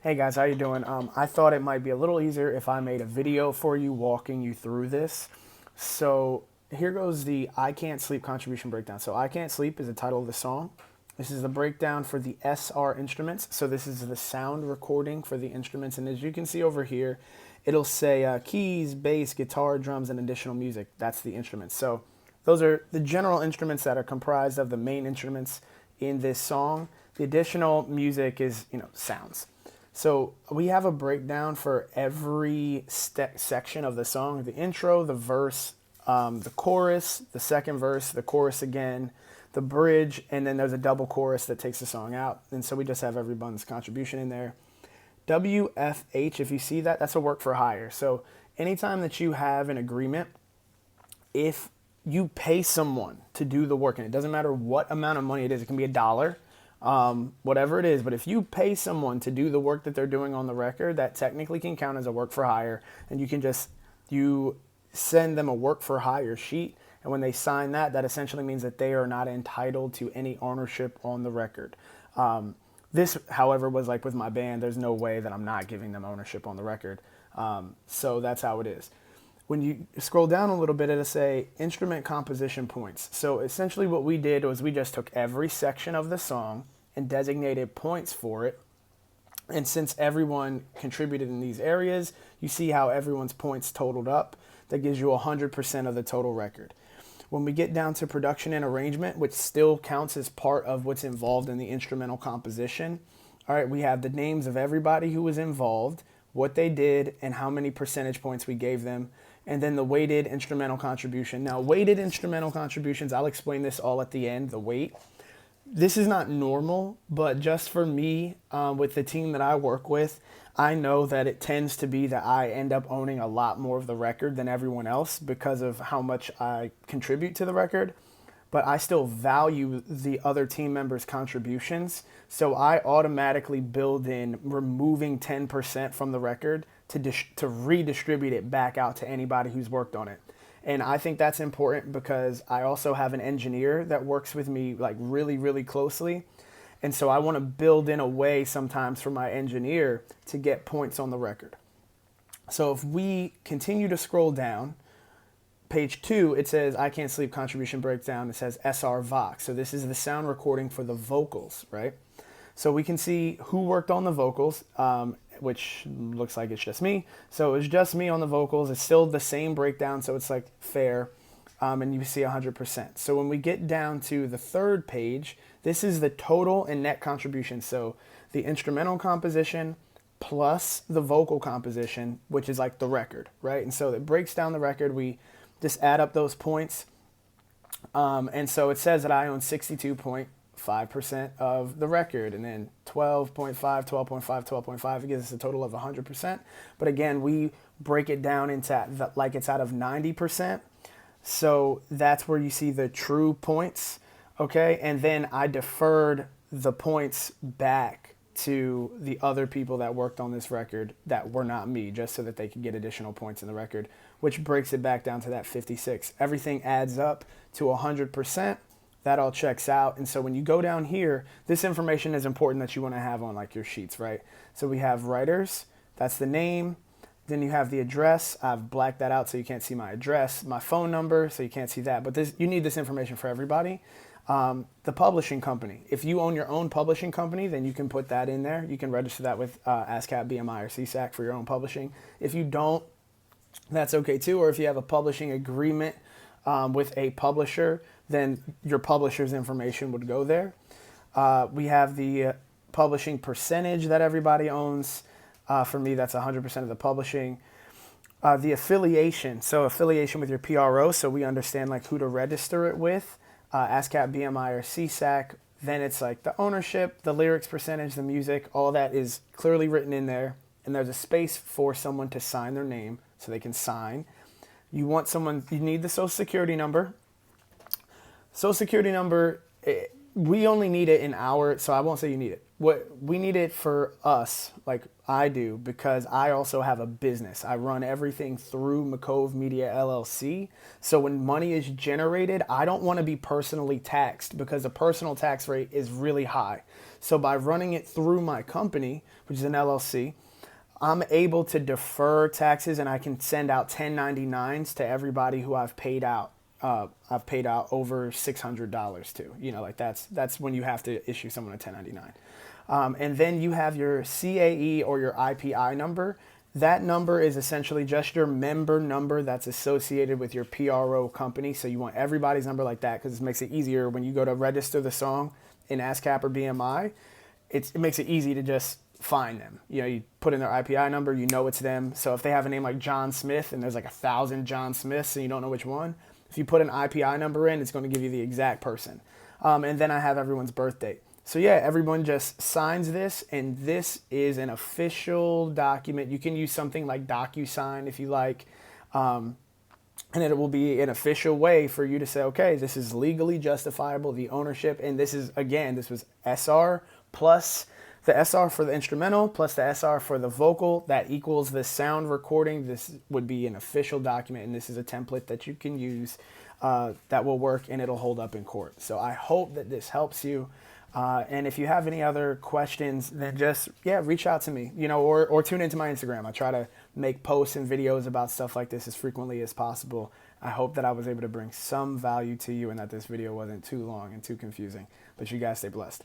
Hey guys, how you doing? I thought it might be a little easier if I made a video for you walking you through this. So here goes the I Can't Sleep contribution breakdown. So I Can't Sleep is the title of the song. This is the breakdown for the SR instruments. So this is the sound recording for the instruments. And as you can see over here, it'll say keys, bass, guitar, drums, and additional music. That's the instruments. So those are the general instruments that are comprised of the main instruments in this song. The additional music is, sounds. So we have a breakdown for every section of the song: the intro, the verse, the chorus, the second verse, the chorus again, the bridge, and then there's a double chorus that takes the song out. And so we just have everyone's contribution in there. WFH, if you see that, that's a work for hire. So anytime that you have an agreement, if you pay someone to do the work, and it doesn't matter what amount of money it is, it can be $1, whatever it is, but if you pay someone to do the work that they're doing on the record, that technically can count as a work for hire, and you send them a work for hire sheet, and when they sign that, that essentially means that they are not entitled to any ownership on the record. This, however, was like with my band, there's no way that I'm not giving them ownership on the record. So that's how it is. When you scroll down a little bit, it'll say instrument composition points. So essentially what we did was we just took every section of the song and designated points for it. And since everyone contributed in these areas, you see how everyone's points totaled up. That gives you 100% of the total record. When we get down to production and arrangement, which still counts as part of what's involved in the instrumental composition, all right, we have the names of everybody who was involved, what they did, and how many percentage points we gave them, and then the weighted instrumental contribution. Now, weighted instrumental contributions, I'll explain this all at the end, the weight. This is not normal, but just for me, with the team that I work with, I know that it tends to be that I end up owning a lot more of the record than everyone else because of how much I contribute to the record. But I still value the other team members' contributions. So I automatically build in removing 10% from the record to redistribute it back out to anybody who's worked on it. And I think that's important because I also have an engineer that works with me like really, really closely. And so I want to build in a way sometimes for my engineer to get points on the record. So if we continue to scroll down, page 2, it says I Can't Sleep contribution breakdown. It says SR Vox. So this is the sound recording for the vocals, right? So we can see who worked on the vocals, which looks like it's just me. So it's just me on the vocals. It's still the same breakdown, so it's like fair. And you see 100%. So when we get down to the third page, this is the total and net contribution. So the instrumental composition plus the vocal composition, which is like the record, right? And so it breaks down the record. We just add up those points. And so it says that I own 62.5% of the record, and then 12.5, 12.5, 12.5. It gives us a total of 100%. But again, we break it down into like it's out of 90%. So that's where you see the true points, okay? And then I deferred the points back to the other people that worked on this record that were not me, just so that they could get additional points in the record, which breaks it back down to that 56. Everything adds up to 100%. That all checks out. And so when you go down here, this information is important that you want to have on like your sheets, right? So we have writers, that's the name. Then you have the address. I've blacked that out so you can't see my address. My phone number, so you can't see that. But you need this information for everybody. The publishing company. If you own your own publishing company, then you can put that in there. You can register that with ASCAP, BMI, or CSAC for your own publishing. If you don't, that's okay too. Or if you have a publishing agreement with a publisher, then your publisher's information would go there. We have the publishing percentage that everybody owns. For me, that's 100% of the publishing. The affiliation, so affiliation with your PRO, so we understand like who to register it with, ASCAP, BMI, or CSAC. Then it's like the ownership, the lyrics percentage, the music, all that is clearly written in there. And there's a space for someone to sign their name so they can sign. You need the social security number. Social security number, we only need it in so I won't say you need it. We need it for us, like I do, because I also have a business. I run everything through McCove Media LLC. So when money is generated, I don't want to be personally taxed because the personal tax rate is really high. So by running it through my company, which is an LLC, I'm able to defer taxes, and I can send out 1099s to everybody who I've paid out. I've paid out over $600 to. Like that's when you have to issue someone a 1099. And then you have your CAE or your IPI number. That number is essentially just your member number that's associated with your PRO company. So you want everybody's number like that, because it makes it easier when you go to register the song in ASCAP or BMI. It makes it easy to just find them. You put in their IPI number, it's them. So if they have a name like John Smith and there's like 1,000 John Smiths and you don't know which one, if you put an IPI number in, it's going to give you the exact person. And then I have everyone's birth date. So yeah, everyone just signs this, and this is an official document. You can use something like DocuSign if you like, and it will be an official way for you to say, okay, this is legally justifiable, the ownership, and this was SR plus the SR for the instrumental plus the SR for the vocal. That equals the sound recording. This would be an official document, and this is a template that you can use that will work, and it'll hold up in court. So I hope that this helps you. And if you have any other questions, then just, reach out to me, or tune into my Instagram. I try to make posts and videos about stuff like this as frequently as possible. I hope that I was able to bring some value to you and that this video wasn't too long and too confusing. But you guys stay blessed.